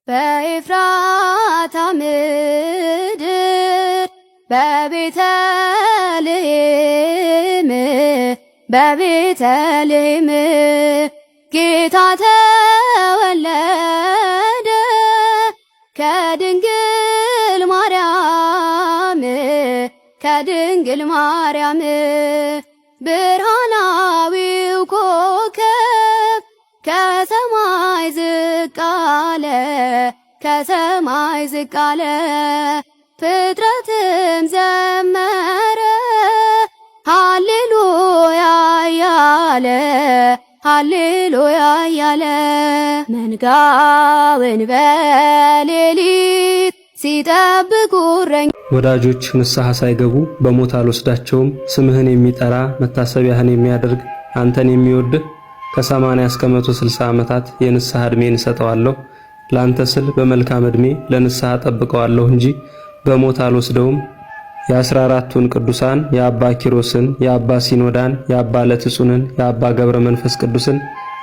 በኤፍራታ ምድር በቤተልሔም ጌታ ተወለደ ከድንግል ማርያም ብርሃናዊው ኮከብ ከሰማይ ዝቅ አለ ፍጥረትም ዘመረ ሃሌሉያ እያለ መንጋውን በሌሊት ሲጠብቁ ወዳጆች ንስሐ ሳይገቡ በሞት አልወስዳቸውም። ስምህን የሚጠራ መታሰቢያህን የሚያደርግ አንተን የሚወድህ ከ80 እስከ 160 ዓመታት የንስሐ ዕድሜን እሰጠዋለሁ። ላንተ ስል በመልካም ዕድሜ ለንስሐ ጠብቀዋለሁ እንጂ በሞት አልወስደውም። የ14ቱን ቅዱሳን የአባ ኪሮስን፣ የአባ ሲኖዳን፣ የአባ ለትጹንን፣ የአባ ገብረ መንፈስ ቅዱስን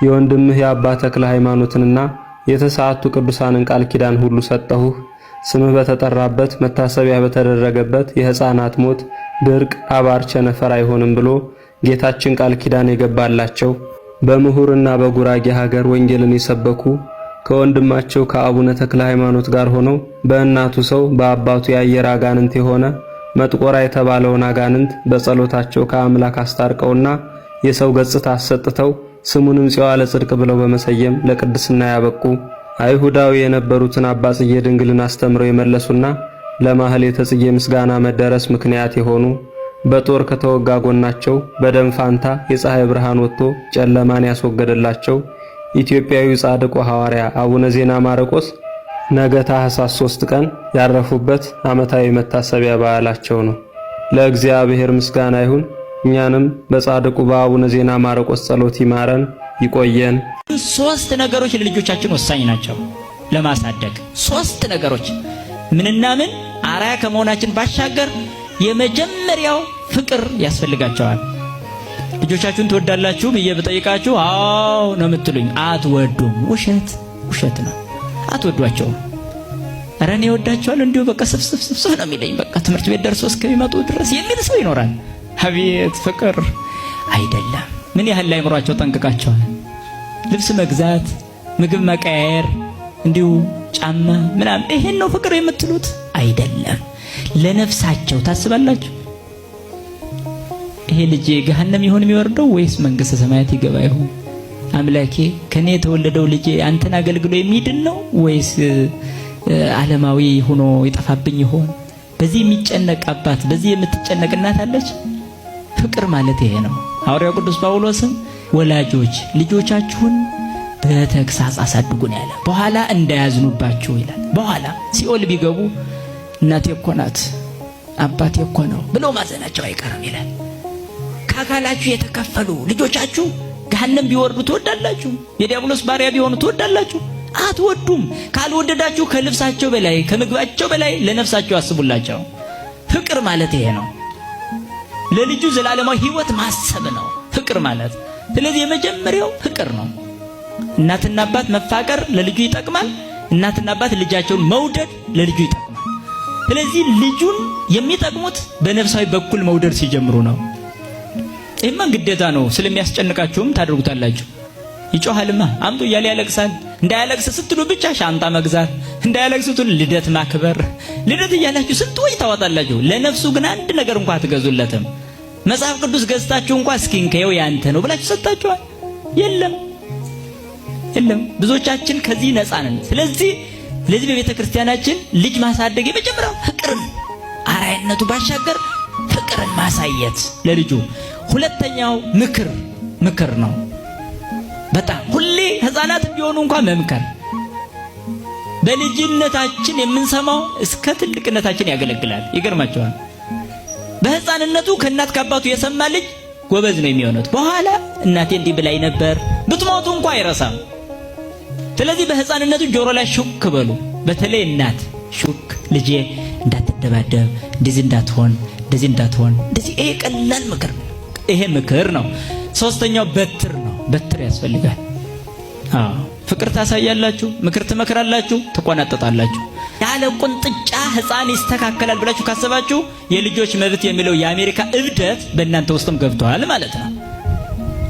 የወንድምህ የአባ ተክለ ሃይማኖትንና የተሰዓቱ ቅዱሳንን ቃል ኪዳን ሁሉ ሰጠሁህ። ስምህ በተጠራበት መታሰቢያ በተደረገበት የሕፃናት ሞት፣ ድርቅ፣ አባር፣ ቸነፈር አይሆንም ብሎ ጌታችን ቃል ኪዳን የገባላቸው በምሁርና በጉራጌ ሀገር ወንጌልን የሰበኩ ከወንድማቸው ከአቡነ ተክለ ሃይማኖት ጋር ሆነው በእናቱ ሰው በአባቱ የአየር አጋንንት የሆነ መጥቆራ የተባለውን አጋንንት በጸሎታቸው ከአምላክ አስታርቀውና የሰው ገጽታ አሰጥተው ስሙንም ጽዋ ለጽድቅ ብለው በመሰየም ለቅድስና ያበቁ አይሁዳዊ የነበሩትን አባ ጽጌ ድንግልን አስተምረው የመለሱና ለማህሌተ ጽጌ ምስጋና መደረስ ምክንያት የሆኑ በጦር ከተወጋ ጎናቸው በደም ፋንታ የፀሐይ ብርሃን ወጥቶ ጨለማን ያስወገደላቸው ኢትዮጵያዊ ጻድቁ ሐዋርያ አቡነ ዜና ማርቆስ ነገ ታኅሳስ 3 ቀን ያረፉበት ዓመታዊ መታሰቢያ በዓላቸው ነው። ለእግዚአብሔር ምስጋና ይሁን። እኛንም በጻድቁ በአቡነ ዜና ማርቆስ ጸሎት ይማረን ይቆየን። 3 ነገሮች ለልጆቻችን ወሳኝ ናቸው ለማሳደግ። 3 ነገሮች ምንና ምን? አራያ ከመሆናችን ባሻገር የመጀመሪያው ፍቅር ያስፈልጋቸዋል። ልጆቻችሁን ትወዳላችሁ ብዬ ብጠይቃችሁ አዎ ነው የምትሉኝ። አትወዱም። ውሸት ነው። አትወዷቸውም። ኧረ እኔ እወዳቸዋለሁ እንዲሁ በቃ ስፍስፍ ነው የሚለኝ። በቃ ትምህርት ቤት ደርሶ እስከሚመጡ ድረስ የሚል ሰው ይኖራል። አቤት ፍቅር አይደለም። ምን ያህል ላይምሯቸው ጠንቅቃቸዋል። ልብስ መግዛት፣ ምግብ መቀያየር፣ እንዲሁ ጫማ ምናምን፣ ይሄን ነው ፍቅር የምትሉት? አይደለም። ለነፍሳቸው ታስባላችሁ። ይሄ ልጅ ገሃነም ይሆን የሚወርደው ወይስ መንግስተ ሰማያት ይገባ ይሆን? አምላኬ ከኔ የተወለደው ልጅ አንተን አገልግሎ የሚድን ነው ወይስ ዓለማዊ ሆኖ ይጠፋብኝ ይሆን? በዚህ የሚጨነቅ አባት፣ በዚህ የምትጨነቅ እናት አለች። ፍቅር ማለት ይሄ ነው። ሐዋርያው ቅዱስ ጳውሎስም ወላጆች ልጆቻችሁን በተግሳጽ አሳድጉን ያለ፣ በኋላ እንዳያዝኑባችሁ ይላል። በኋላ ሲኦል ቢገቡ እናቴ እኮ ናት አባቴ እኮ ነው ብለው ማዘናቸው አይቀርም ይላል። ከአካላችሁ የተከፈሉ ልጆቻችሁ ገሃነም ቢወርዱ ትወዳላችሁ? የዲያብሎስ ባሪያ ቢሆኑ ትወዳላችሁ? አትወዱም። ካልወደዳችሁ ከልብሳቸው በላይ ከምግባቸው በላይ ለነፍሳቸው አስቡላቸው። ፍቅር ማለት ይሄ ነው። ለልጁ ዘላለማዊ ሕይወት ማሰብ ነው ፍቅር ማለት። ስለዚህ የመጀመሪያው ፍቅር ነው። እናትና አባት መፋቀር ለልጁ ይጠቅማል። እናትና አባት ልጃቸውን መውደድ ለልጁ ይጠቅማል። ስለዚህ ልጁን የሚጠቅሙት በነፍሳዊ በኩል መውደድ ሲጀምሩ ነው። ይህማ ግዴታ ነው። ስለሚያስጨንቃችሁም ታደርጉታላችሁ። ይጮሃልማ አምጡ እያለ ያለቅሳል። እንዳያለቅስ ስትሉ ብቻ ሻንጣ መግዛት፣ እንዳያለቅስ ስትሉ ልደት ማክበር፣ ልደት እያላችሁ ስንት ወጪ ታወጣላችሁ። ለነፍሱ ግን አንድ ነገር እንኳን አትገዙለትም። መጽሐፍ ቅዱስ ገዝታችሁ እንኳን እስኪ እንከየው ያንተ ነው ብላችሁ ሰጣችኋል? የለም። ብዙዎቻችን ከዚህ ነፃ ነን። ስለዚህ በቤተ ክርስቲያናችን ልጅ ማሳደግ የመጀመሪያው ፍቅርን አራያነቱ ባሻገር ፍቅርን ማሳየት ለልጁ። ሁለተኛው ምክር ነው። በጣም ሁሌ ሕፃናት ቢሆኑ እንኳን መምከር። በልጅነታችን የምንሰማው እስከ ትልቅነታችን ያገለግላል። ይገርማቸዋል። በሕፃንነቱ ከእናት ከአባቱ የሰማ ልጅ ጎበዝ ነው የሚሆነው። በኋላ እናቴ እንዲህ ብላኝ ነበር ብትሞቱ እንኳን አይረሳም። ስለዚህ በሕፃንነቱ ጆሮ ላይ ሹክ በሉ። በተለይ እናት ሹክ፣ ልጄ እንዳትደባደብ፣ እንደዚህ እንዳትሆን፣ እንደዚህ። ይሄ ቀላል ምክር ነው። ይሄ ምክር ነው። ሶስተኛው በትር ነው። በትር ያስፈልጋል። ፍቅር ታሳያላችሁ፣ ምክር ትመክራላችሁ፣ ትቆናጠጣላችሁ። ያለ ቁንጥጫ ሕፃን ይስተካከላል ብላችሁ ካሰባችሁ የልጆች መብት የሚለው የአሜሪካ እብደት በእናንተ ውስጥም ገብቷል ማለት ነው።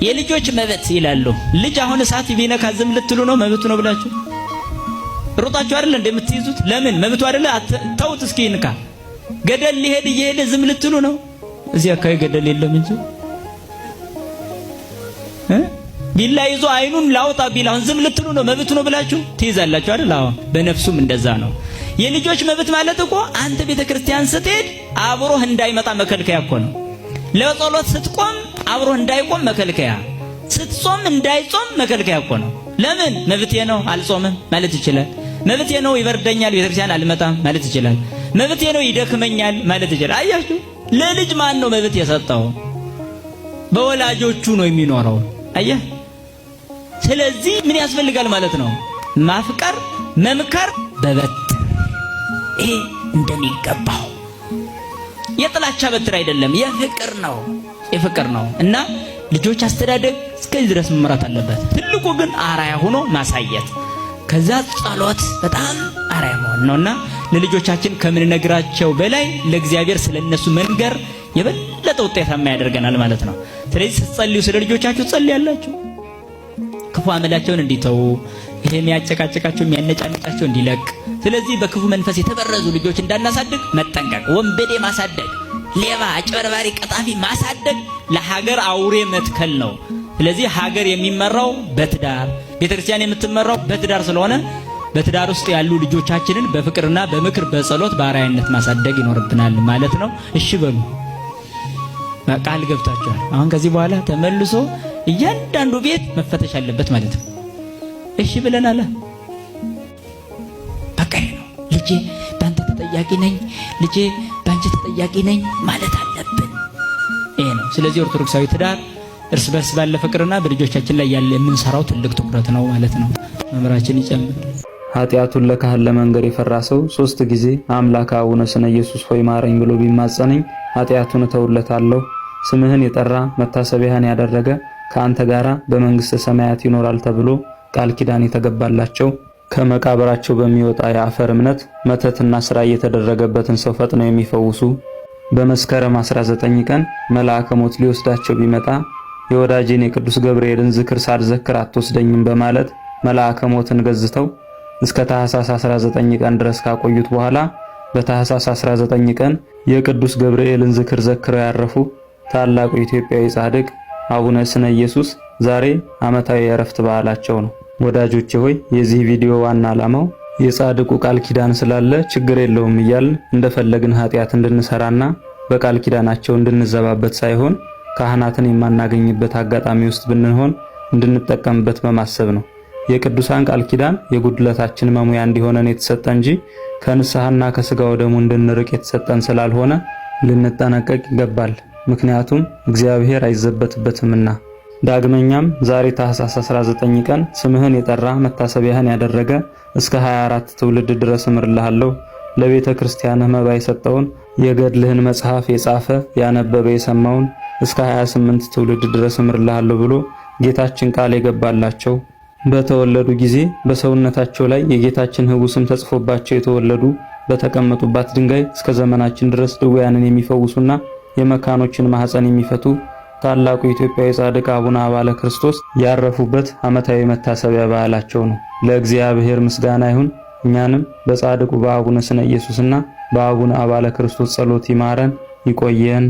የልጆች መብት ይላሉ። ልጅ አሁን እሳት ቢነካ ዝም ልትሉ ነው? መብቱ ነው ብላችሁ ሮጣችሁ አይደል እንደምትይዙት? ለምን መብቱ አይደለ? ተውት እስኪ ይንካ። ገደል ሊሄድ እየሄደ ዝም ልትሉ ነው? እዚህ አካባቢ ገደል የለም እንጂ ቢላ ይዞ አይኑን ላውጣ ቢል አሁን ዝም ልትሉ ነው? መብቱ ነው ብላችሁ ትይዛላችሁ አይደል? አሁን በነፍሱም እንደዛ ነው። የልጆች መብት ማለት እኮ አንተ ቤተክርስቲያን ስትሄድ አብሮህ እንዳይመጣ መከልከያ እኮ ነው። ለጸሎት ስትቆም አብሮህ እንዳይቆም መከልከያ፣ ስትጾም እንዳይጾም መከልከያ እኮ ነው። ለምን? መብቴ ነው አልጾምም ማለት ይችላል። መብቴ ነው ይበርደኛል ቤተክርስቲያን አልመጣም ማለት ይችላል። መብቴ ነው ይደክመኛል ማለት ይችላል። አያችሁ፣ ለልጅ ማን ነው መብት የሰጠው? በወላጆቹ ነው የሚኖረው። አየህ። ስለዚህ ምን ያስፈልጋል ማለት ነው? ማፍቀር፣ መምከር በበትር ይሄ እንደሚገባው የጥላቻ በትር አይደለም፣ የፍቅር ነው፣ የፍቅር ነው። እና ልጆች አስተዳደግ እስከዚህ ድረስ መመራት አለበት። ትልቁ ግን አራያ ሆኖ ማሳየት፣ ከዛ ጸሎት በጣም አራያ መሆን ነውና ለልጆቻችን ከምንነግራቸው በላይ ለእግዚአብሔር ስለነሱ መንገር የበለጠ ውጤታማ ያደርገናል ማለት ነው። ስለዚህ ስትጸልዩ ስለ ልጆቻችሁ ጸልያላችሁ፣ ክፉ አመላቸውን እንዲተው፣ ይሄ የሚያጨቃጨቃቸው የሚያነጫንጫቸው እንዲለቅ። ስለዚህ በክፉ መንፈስ የተበረዙ ልጆች እንዳናሳድግ መጠንቀቅ። ወንበዴ ማሳደግ፣ ሌባ፣ አጭበርባሪ፣ ቀጣፊ ማሳደግ ለሀገር አውሬ መትከል ነው። ስለዚህ ሀገር የሚመራው በትዳር፣ ቤተክርስቲያን የምትመራው በትዳር ስለሆነ በትዳር ውስጥ ያሉ ልጆቻችንን በፍቅርና በምክር በጸሎት በአርአያነት ማሳደግ ይኖርብናል ማለት ነው። እሺ በሉ፣ ቃል ገብታችኋል። አሁን ከዚህ በኋላ ተመልሶ እያንዳንዱ ቤት መፈተሽ አለበት ማለት ነው። እሺ ብለናል። በቃ ነው። ልጄ ባንተ ተጠያቂ ነኝ፣ ልጄ ባንቺ ተጠያቂ ነኝ ማለት አለብን። ይሄ ነው። ስለዚህ ኦርቶዶክሳዊ ትዳር እርስ በርስ ባለ ፍቅርና በልጆቻችን ላይ ያለ የምንሰራው ትልቅ ትኩረት ነው ማለት ነው። መምራችን ይጨምር። ኃጢአቱን ለካህን ለመንገር የፈራ ሰው 3 ጊዜ አምላከ አቡነ ስነ ኢየሱስ ሆይ ማረኝ ብሎ ቢማጸነኝ ኃጢአቱን እተውለታለሁ። ስምህን የጠራ መታሰቢያህን ያደረገ ከአንተ ጋራ በመንግሥተ ሰማያት ይኖራል ተብሎ ቃል ኪዳን የተገባላቸው ከመቃብራቸው በሚወጣ የአፈር እምነት መተትና ሥራ እየተደረገበትን ሰው ፈጥነው የሚፈውሱ በመስከረም 19 ቀን መልአከ ሞት ሊወስዳቸው ቢመጣ የወዳጄን የቅዱስ ገብርኤልን ዝክር ሳልዘክር አትወስደኝም በማለት መልአከ ሞትን ገዝተው እስከ ታኅሳስ 19 ቀን ድረስ ካቆዩት በኋላ በታኅሳስ 19 ቀን የቅዱስ ገብርኤልን ዝክር ዘክረው ያረፉ ታላቁ ኢትዮጵያዊ ጻድቅ አቡነ ስነ ኢየሱስ ዛሬ ዓመታዊ የዕረፍት በዓላቸው ነው። ወዳጆቼ ሆይ የዚህ ቪዲዮ ዋና ዓላማው የጻድቁ ቃል ኪዳን ስላለ ችግር የለውም እያልን እንደፈለግን ኃጢአት እንድንሰራና በቃል ኪዳናቸው እንድንዘባበት ሳይሆን ካህናትን የማናገኝበት አጋጣሚ ውስጥ ብንሆን እንድንጠቀምበት በማሰብ ነው። የቅዱሳን ቃል ኪዳን የጉድለታችን መሙያ እንዲሆነን የተሰጠ እንጂ ከንስሐና ከሥጋው ደሙ እንድንርቅ የተሰጠን ስላልሆነ ልንጠነቀቅ ይገባል። ምክንያቱም እግዚአብሔር አይዘበትበትምና። ዳግመኛም ዛሬ ታኅሳስ 19 ቀን ስምህን የጠራ መታሰቢያህን ያደረገ እስከ 24 ትውልድ ድረስ እምርልሃለሁ፣ ለቤተ ክርስቲያንህ መባ የሰጠውን የገድልህን መጽሐፍ የጻፈ ያነበበ የሰማውን እስከ 28 ትውልድ ድረስ እምርልሃለሁ ብሎ ጌታችን ቃል የገባላቸው በተወለዱ ጊዜ በሰውነታቸው ላይ የጌታችን ሕጉ ስም ተጽፎባቸው የተወለዱ በተቀመጡባት ድንጋይ እስከ ዘመናችን ድረስ ድውያንን የሚፈውሱና የመካኖችን ማህፀን የሚፈቱ ታላቁ ኢትዮጵያዊ ጻድቅ አቡነ አባለ ክርስቶስ ያረፉበት ዓመታዊ መታሰቢያ በዓላቸው ነው። ለእግዚአብሔር ምስጋና ይሁን። እኛንም በጻድቁ በአቡነ ስነ ኢየሱስና በአቡነ አባለ ክርስቶስ ጸሎት ይማረን፣ ይቆየን።